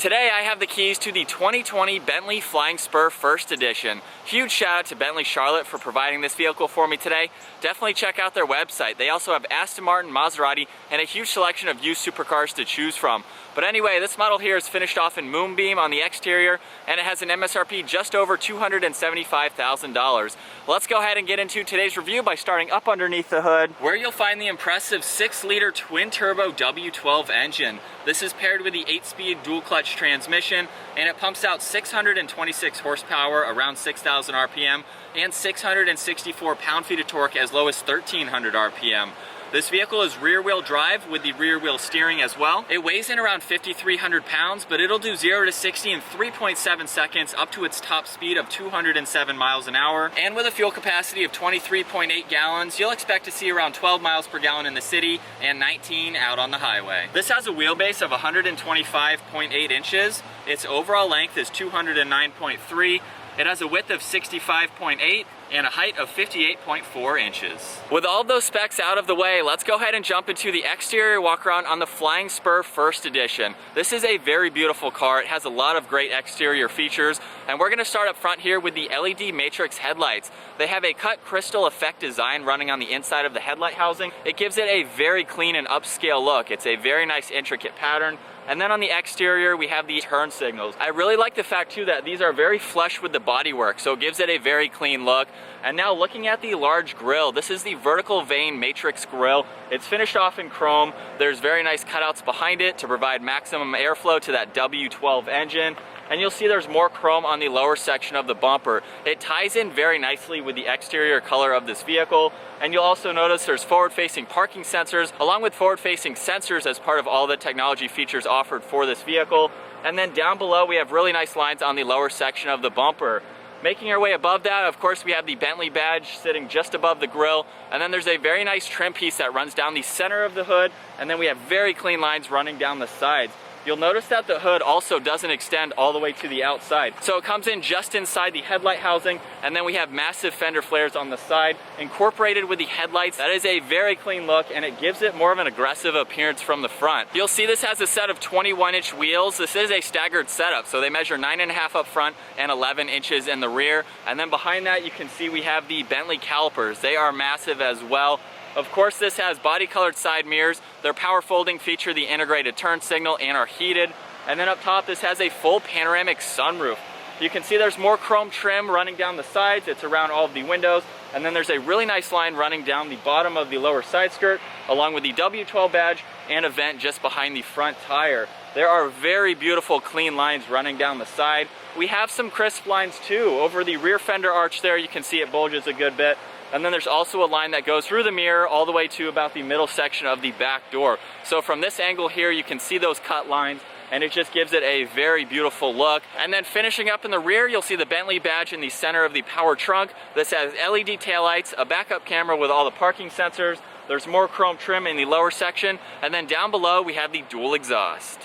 Today I have the keys to the 2020 Bentley Flying Spur First Edition. Huge shout out to Bentley Charlotte for providing this vehicle for me today. Definitely check out their website. They also have Aston Martin, Maserati, and a huge selection of used supercars to choose from. But anyway, this model here is finished off in Moonbeam on the exterior, and it has an MSRP just over $275,000. Let's go ahead and get into today's review by starting up underneath the hood, where you'll find the impressive 6-liter twin-turbo W12 engine. This is paired with the 8-speed dual-clutch transmission, and it pumps out 626 horsepower around 6,000 RPM and 664 pound-feet of torque as low as 1,300 RPM. This vehicle is rear-wheel drive with the rear-wheel steering as well. It weighs in around 5,300 pounds, but it'll do 0 to 60 in 3.7 seconds up to its top speed of 207 miles an hour. And with a fuel capacity of 23.8 gallons, you'll expect to see around 12 miles per gallon in the city and 19 out on the highway. This has a wheelbase of 125.8 inches. Its overall length is 209.3. It has a width of 65.8 and a height of 58.4 inches. With all of those specs out of the way, let's go ahead and jump into the exterior walk-around on the Flying Spur First Edition. This is a very beautiful car. It has a lot of great exterior features, and we're gonna start up front here with the LED matrix headlights. They have a cut crystal effect design running on the inside of the headlight housing. It gives it a very clean and upscale look. It's a very nice intricate pattern. And then on the exterior, we have the turn signals. I really like the fact too that these are very flush with the bodywork, so it gives it a very clean look. And now looking at the large grille, this is the vertical vane matrix grille. It's finished off in chrome. There's very nice cutouts behind it to provide maximum airflow to that W12 engine. And you'll see there's more chrome on the lower section of the bumper. It ties in very nicely with the exterior color of this vehicle. And you'll also notice there's forward-facing parking sensors, along with forward-facing sensors as part of all the technology features offered for this vehicle. And then down below, we have really nice lines on the lower section of the bumper. Making our way above that, of course, we have the Bentley badge sitting just above the grille. And then there's a very nice trim piece that runs down the center of the hood. And then we have very clean lines running down the sides. You'll notice that the hood also doesn't extend all the way to the outside. So it comes in just inside the headlight housing, and then we have massive fender flares on the side incorporated with the headlights. That is a very clean look, and it gives it more of an aggressive appearance from the front. You'll see this has a set of 21-inch wheels. This is a staggered setup, so they measure 9.5 up front and 11 inches in the rear. And then behind that, you can see we have the Bentley calipers. They are massive as well. Of course, this has body-colored side mirrors. Their power folding feature the integrated turn signal and are heated. And then up top, this has a full panoramic sunroof. You can see there's more chrome trim running down the sides. It's around all of the windows. And then there's a really nice line running down the bottom of the lower side skirt, along with the W12 badge and a vent just behind the front tire. There are very beautiful, clean lines running down the side. We have some crisp lines too. Over the rear fender arch there, you can see it bulges a good bit. And then there's also a line that goes through the mirror all the way to about the middle section of the back door. So from this angle here, you can see those cut lines, and it just gives it a very beautiful look. And then finishing up in the rear, you'll see the Bentley badge in the center of the power trunk. This has LED taillights, a backup camera with all the parking sensors. There's more chrome trim in the lower section. And then down below, we have the dual exhaust.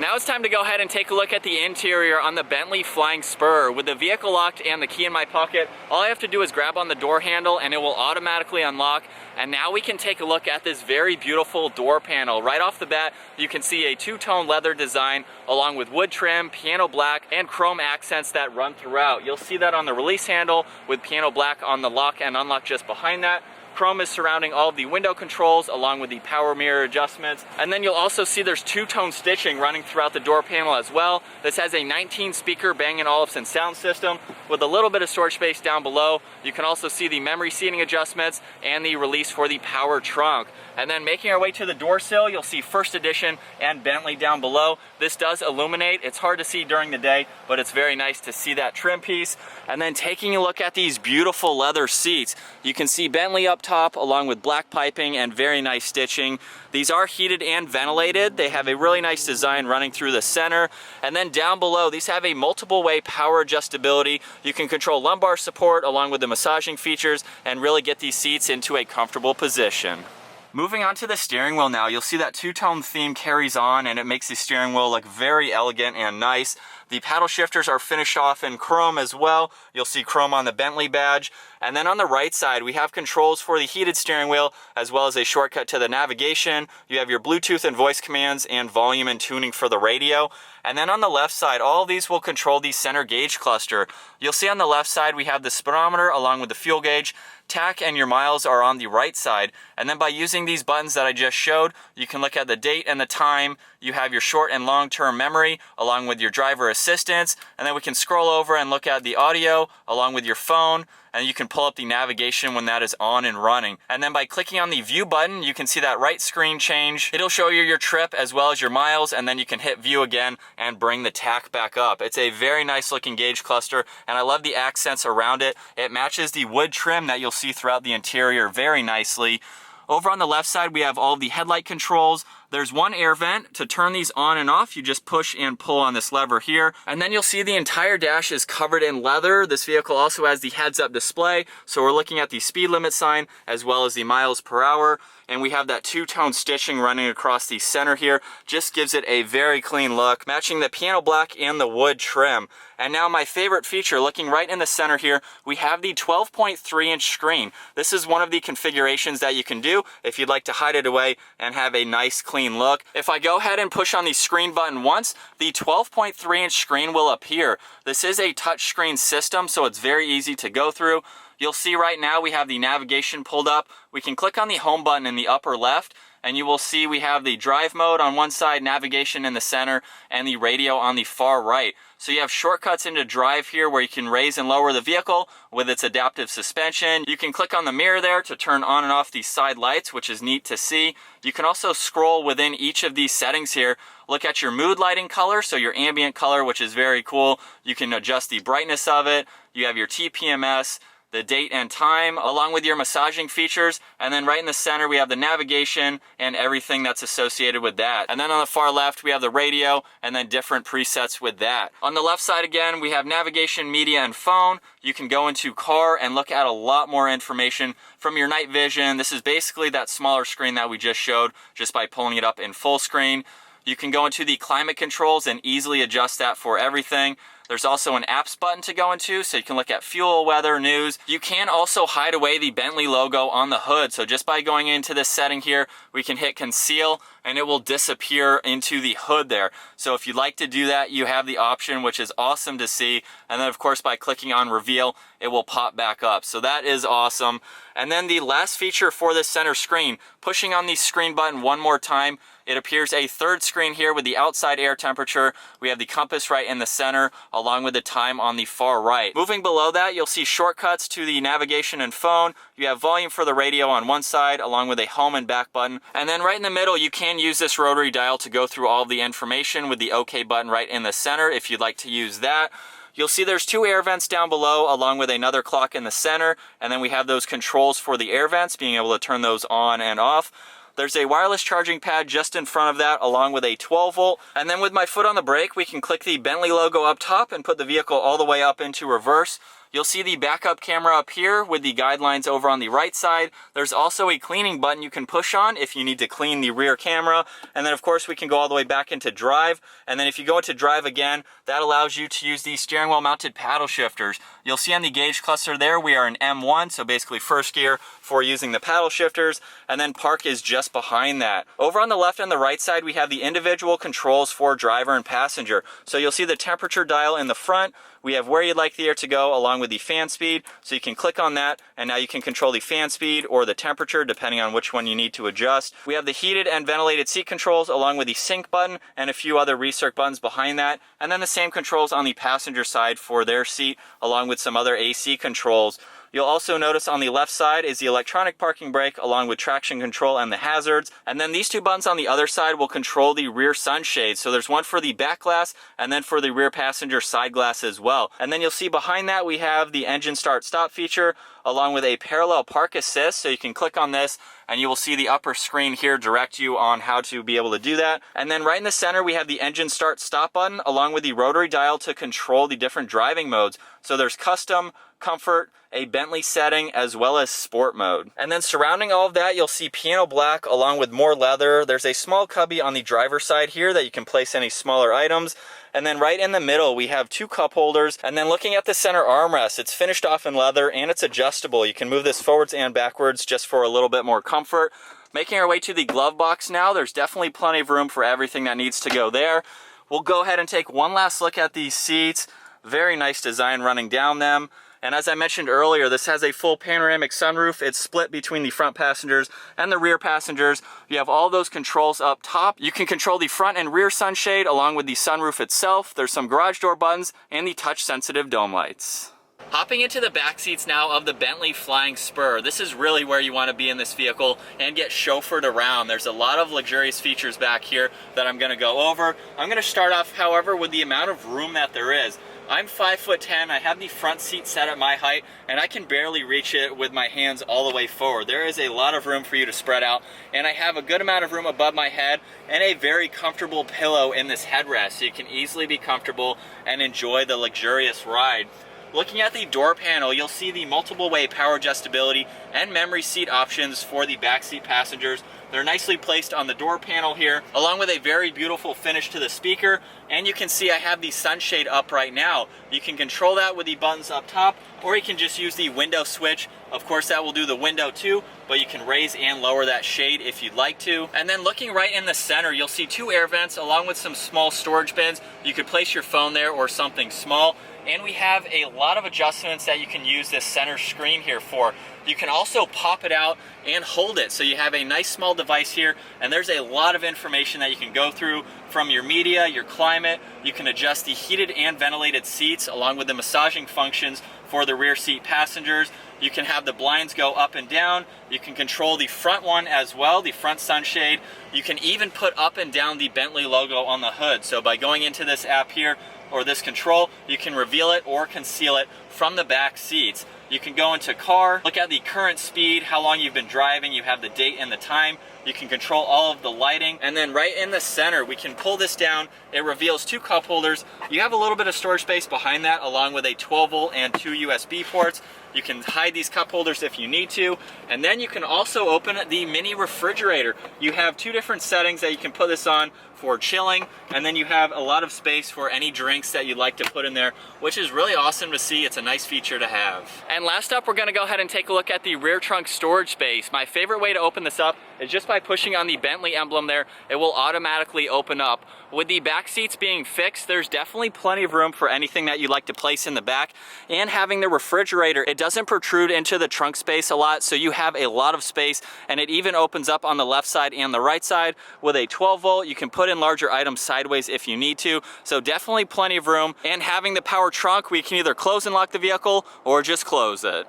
Now it's time to go ahead and take a look at the interior on the Bentley Flying Spur. With the vehicle locked and the key in my pocket, all I have to do is grab on the door handle and it will automatically unlock. And now we can take a look at this very beautiful door panel. Right off the bat, you can see a two-tone leather design along with wood trim, piano black, and chrome accents that run throughout. You'll see that on the release handle with piano black on the lock and unlock just behind that. Chrome is surrounding all of the window controls along with the power mirror adjustments. And then you'll also see there's two-tone stitching running throughout the door panel as well. This has a 19-speaker Bang & Olufsen sound system with a little bit of storage space down below. You can also see the memory seating adjustments and the release for the power trunk. And then making our way to the door sill, you'll see First Edition and Bentley down below. This does illuminate. It's hard to see during the day, but it's very nice to see that trim piece. And then taking a look at these beautiful leather seats, you can see Bentley up top along with black piping and very nice stitching. These are heated and ventilated. They have a really nice design running through the center. And then down below, these have a multiple way power adjustability. You can control lumbar support along with the massaging features and really get these seats into a comfortable position. Moving on to the steering wheel now, you'll see that two-tone theme carries on and it makes the steering wheel look very elegant and nice. The paddle shifters are finished off in chrome as well. You'll see chrome on the Bentley badge. And then on the right side, we have controls for the heated steering wheel, as well as a shortcut to the navigation. You have your Bluetooth and voice commands and volume and tuning for the radio. And then on the left side, all of these will control the center gauge cluster. You'll see on the left side, we have the speedometer along with the fuel gauge. TAC and your miles are on the right side. And then by using these buttons that I just showed, you can look at the date and the time. You have your short and long-term memory along with your driver assistance. And then we can scroll over and look at the audio along with your phone. And you can pull up the navigation when that is on and running. And then by clicking on the view button, you can see that right screen change. It'll show you your trip as well as your miles, and then you can hit view again and bring the TAC back up. It's a very nice looking gauge cluster, and I love the accents around it. It matches the wood trim that you'll see throughout the interior very nicely. Over on the left side, we have all of the headlight controls. There's one air vent. To turn these on and off, you just push and pull on this lever here. And then you'll see the entire dash is covered in leather. This vehicle also has the heads-up display. So we're looking at the speed limit sign as well as the miles per hour. And we have that two-tone stitching running across the center here. Just gives it a very clean look, matching the piano black and the wood trim. And now my favorite feature, looking right in the center here, we have the 12.3-inch screen. This is one of the configurations that you can do if you'd like to hide it away and have a nice clean look. If I go ahead and push on the screen button once, the 12.3-inch screen will appear. This is a touchscreen system, so it's very easy to go through. You'll see right now we have the navigation pulled up. We can click on the home button in the upper left, and you will see we have the drive mode on one side, navigation in the center, and the radio on the far right. So you have shortcuts into drive here where you can raise and lower the vehicle with its adaptive suspension. You can click on the mirror there to turn on and off these side lights, which is neat to see. You can also scroll within each of these settings here. Look at your mood lighting color, so your ambient color, which is very cool. You can adjust the brightness of it. You have your TPMS, the date and time, along with your massaging features. And then right in the center, we have the navigation and everything that's associated with that. And then on the far left, we have the radio and then different presets with that. On the left side again, we have navigation, media, and phone. You can go into car and look at a lot more information from your night vision. This is basically that smaller screen that we just showed just by pulling it up in full screen. You can go into the climate controls and easily adjust that for everything. There's also an apps button to go into, so you can look at fuel, weather, news. You can also hide away the Bentley logo on the hood. So just by going into this setting here, we can hit conceal and it will disappear into the hood there. So if you'd like to do that, you have the option, which is awesome to see. And then of course, by clicking on reveal, it will pop back up. So that is awesome. And then the last feature for this center screen, pushing on the screen button one more time, it appears a third screen here with the outside air temperature. We have the compass right in the center, along with the time on the far right. Moving below that, you'll see shortcuts to the navigation and phone. You have volume for the radio on one side, along with a home and back button. And then right in the middle, you can use this rotary dial to go through all of the information with the OK button right in the center if you'd like to use that. You'll see there's two air vents down below along with another clock in the center, and then we have those controls for the air vents, being able to turn those on and off. There's a wireless charging pad just in front of that along with a 12 volt. And then with my foot on the brake, we can click the Bentley logo up top and put the vehicle all the way up into reverse. You'll see the backup camera up here with the guidelines over on the right side. There's also a cleaning button you can push on if you need to clean the rear camera. And then of course we can go all the way back into drive. And then if you go into drive again, that allows you to use the steering wheel mounted paddle shifters. You'll see on the gauge cluster there, we are in M1, so basically first gear for using the paddle shifters. And then park is just behind that. Over on the left and the right side, we have the individual controls for driver and passenger. So you'll see the temperature dial in the front. We have where you'd like the air to go along with the fan speed, so you can click on that and now you can control the fan speed or the temperature depending on which one you need to adjust. We have the heated and ventilated seat controls along with the sync button and a few other recirc buttons behind that, and then the same controls on the passenger side for their seat along with some other AC controls. You'll also notice on the left side is the electronic parking brake along with traction control and the hazards. And then these two buttons on the other side will control the rear sunshade. So there's one for the back glass and then for the rear passenger side glass as well. And then you'll see behind that we have the engine start stop feature along with a parallel park assist. So you can click on this and you will see the upper screen here direct you on how to be able to do that. And then right in the center we have the engine start stop button along with the rotary dial to control the different driving modes. So there's custom, comfort, a Bentley setting, as well as sport mode. And then surrounding all of that, you'll see piano black along with more leather. There's a small cubby on the driver's side here that you can place any smaller items. And then right in the middle, we have 2 cup holders. And then looking at the center armrest, it's finished off in leather and it's adjustable. You can move this forwards and backwards just for a little bit more comfort. Making our way to the glove box now, there's definitely plenty of room for everything that needs to go there. We'll go ahead and take one last look at these seats. Very nice design running down them. And as I mentioned earlier, this has a full panoramic sunroof. It's split between the front passengers and the rear passengers. You have all those controls up top. You can control the front and rear sunshade along with the sunroof itself. There's some garage door buttons and the touch sensitive dome lights. Hopping into the back seats now of the Bentley Flying Spur. This is really where you want to be in this vehicle and get chauffeured around. There's a lot of luxurious features back here that I'm going to go over. I'm going to start off, however, with the amount of room that there is. I'm 5'10", I have the front seat set at my height, and I can barely reach it with my hands all the way forward. There is a lot of room for you to spread out, and I have a good amount of room above my head and a very comfortable pillow in this headrest, so you can easily be comfortable and enjoy the luxurious ride. Looking at the door panel, you'll see the multiple way power adjustability and memory seat options for the backseat passengers. They're nicely placed on the door panel here, along with a very beautiful finish to the speaker. And you can see I have the sunshade up right now. You can control that with the buttons up top, or you can just use the window switch. Of course, that will do the window too, but you can raise and lower that shade if you'd like to. And then looking right in the center, you'll see 2 air vents along with some small storage bins. You could place your phone there or something small. And we have a lot of adjustments that you can use this center screen here for. You can also pop it out and hold it, so you have a nice small device here, and there's a lot of information that you can go through from your media, your climate. You can adjust the heated and ventilated seats along with the massaging functions for the rear seat passengers. You can have the blinds go up and down. You can control the front one as well, the front sunshade. You can even put up and down the Bentley logo on the hood. So by going into this app here, or this control, you can reveal it or conceal it from the back seats. You can go into car, look at the current speed, how long you've been driving, you have the date and the time. You can control all of the lighting. And then right in the center, we can pull this down. It reveals 2 cup holders. You have a little bit of storage space behind that, along with a 12 volt and 2 USB ports. You can hide these cup holders if you need to. And then you can also open the mini refrigerator. You have 2 different settings that you can put this on for chilling, and then you have a lot of space for any drinks that you'd like to put in there, which is really awesome to see. It's a nice feature to have. And last up, we're gonna go ahead and take a look at the rear trunk storage space. My favorite way to open this up is just by pushing on the Bentley emblem there. It will automatically open up. With the back seats being fixed, there's definitely plenty of room for anything that you'd like to place in the back. And having the refrigerator, it doesn't protrude into the trunk space a lot, so you have a lot of space, and it even opens up on the left side and the right side. With a 12 volt, you can put in larger items sideways if you need to, so definitely plenty of room. And having the power trunk, we can either close and lock the vehicle or just close it.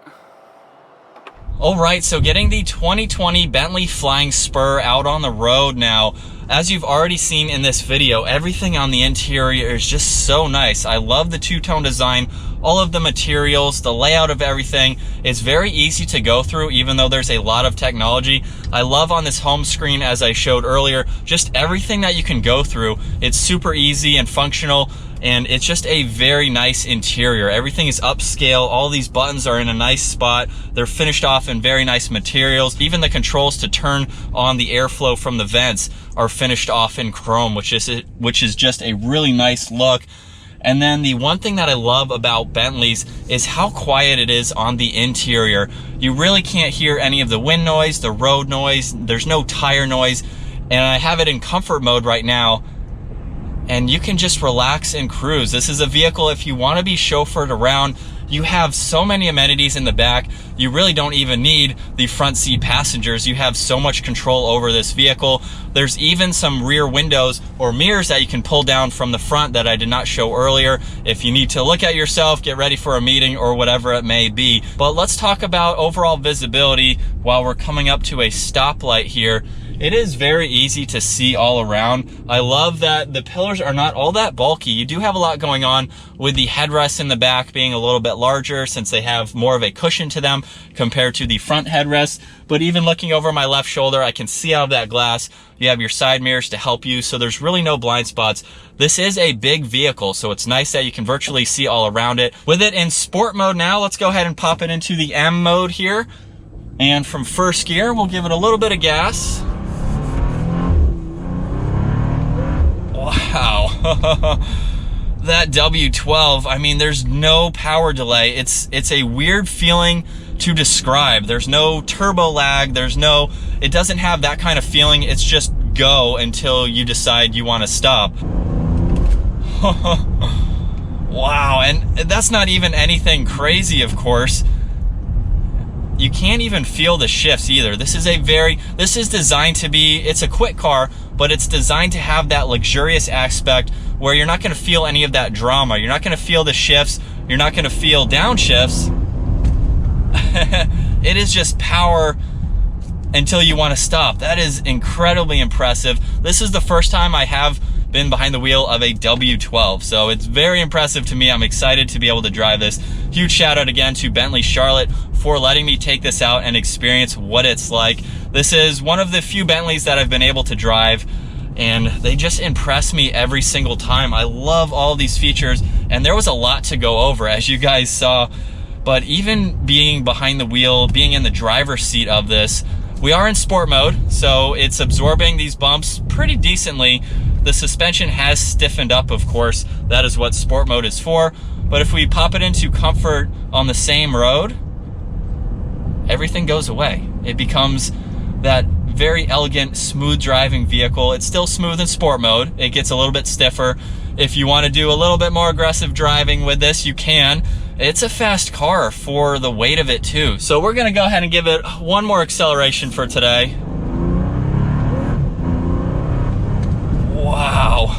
Alright, so getting the 2020 Bentley Flying Spur out on the road now. As you've already seen in this video, everything on the interior is just so nice. I love the two-tone design, all of the materials, the layout of everything. It's very easy to go through, even though there's a lot of technology. I love on this home screen, as I showed earlier, just everything that you can go through. It's super easy and functional, and it's just a very nice interior. Everything is upscale. All these buttons are in a nice spot. They're finished off in very nice materials. Even the controls to turn on the airflow from the vents are finished off in chrome, which is just a really nice look. And then the one thing that I love about Bentleys is how quiet it is on the interior. You really can't hear any of the wind noise, the road noise. There's no tire noise. And I have it in comfort mode right now, and you can just relax and cruise. This is a vehicle, if you want to be chauffeured around, you have so many amenities in the back. You really don't even need the front seat passengers. You have so much control over this vehicle. There's even some rear windows or mirrors that you can pull down from the front that I did not show earlier if you need to look at yourself, get ready for a meeting, or whatever it may be. But let's talk about overall visibility while we're coming up to a stoplight here. It is very easy to see all around. I love that the pillars are not all that bulky. You do have a lot going on with the headrests in the back being a little bit larger, since they have more of a cushion to them compared to the front headrests. But even looking over my left shoulder, I can see out of that glass. You have your side mirrors to help you, so there's really no blind spots. This is a big vehicle, so it's nice that you can virtually see all around it. With it in sport mode now, let's go ahead and pop it into the M mode here. And from first gear, we'll give it a little bit of gas. Wow. that W12, I mean, there's no power delay. It's a weird feeling to describe. There's no turbo lag. It doesn't have that kind of feeling. It's just go until you decide you want to stop. Wow, and that's not even anything crazy, of course. You can't even feel the shifts either. This is designed to be, it's a quick car, but it's designed to have that luxurious aspect where you're not gonna feel any of that drama. You're not gonna feel the shifts. You're not gonna feel downshifts. It is just power until you wanna stop. That is incredibly impressive. This is the first time I have been behind the wheel of a W12, so it's very impressive to me. I'm excited to be able to drive this. Huge shout out again to Bentley Charlotte for letting me take this out and experience what it's like. This is one of the few Bentleys that I've been able to drive, and they just impress me every single time. I love all these features, and there was a lot to go over, as you guys saw. But even being behind the wheel, being in the driver's seat of this, we are in sport mode, so it's absorbing these bumps pretty decently. The suspension has stiffened up, of course. That is what sport mode is for. But if we pop it into comfort on the same road, everything goes away. It becomes that very elegant, smooth driving vehicle. It's still smooth in sport mode. It gets a little bit stiffer. If you want to do a little bit more aggressive driving with this, you can. It's a fast car for the weight of it too. So we're gonna go ahead and give it one more acceleration for today. Wow.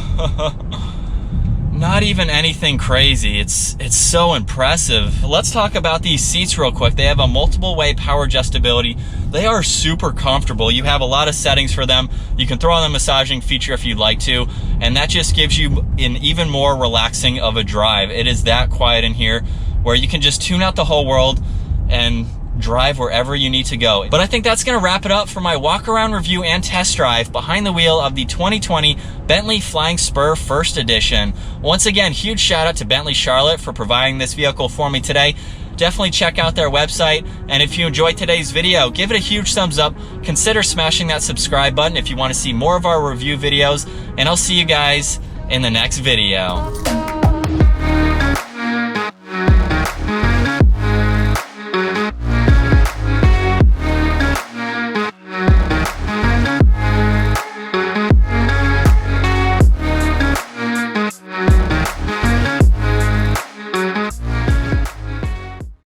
Not even anything crazy. It's so impressive. Let's talk about these seats real quick. They have a multiple way power adjustability. They are super comfortable. You have a lot of settings for them. You can throw on the massaging feature if you'd like to, and that just gives you an even more relaxing of a drive. It is that quiet in here where you can just tune out the whole world and drive wherever you need to go. But I think that's gonna wrap it up for my walk around review and test drive behind the wheel of the 2020 Bentley Flying Spur First Edition. Once again, huge shout out to Bentley Charlotte for providing this vehicle for me today. Definitely check out their website, and if you enjoyed today's video, give it a huge thumbs up. Consider smashing that subscribe button if you want to see more of our review videos, and I'll see you guys in the next video.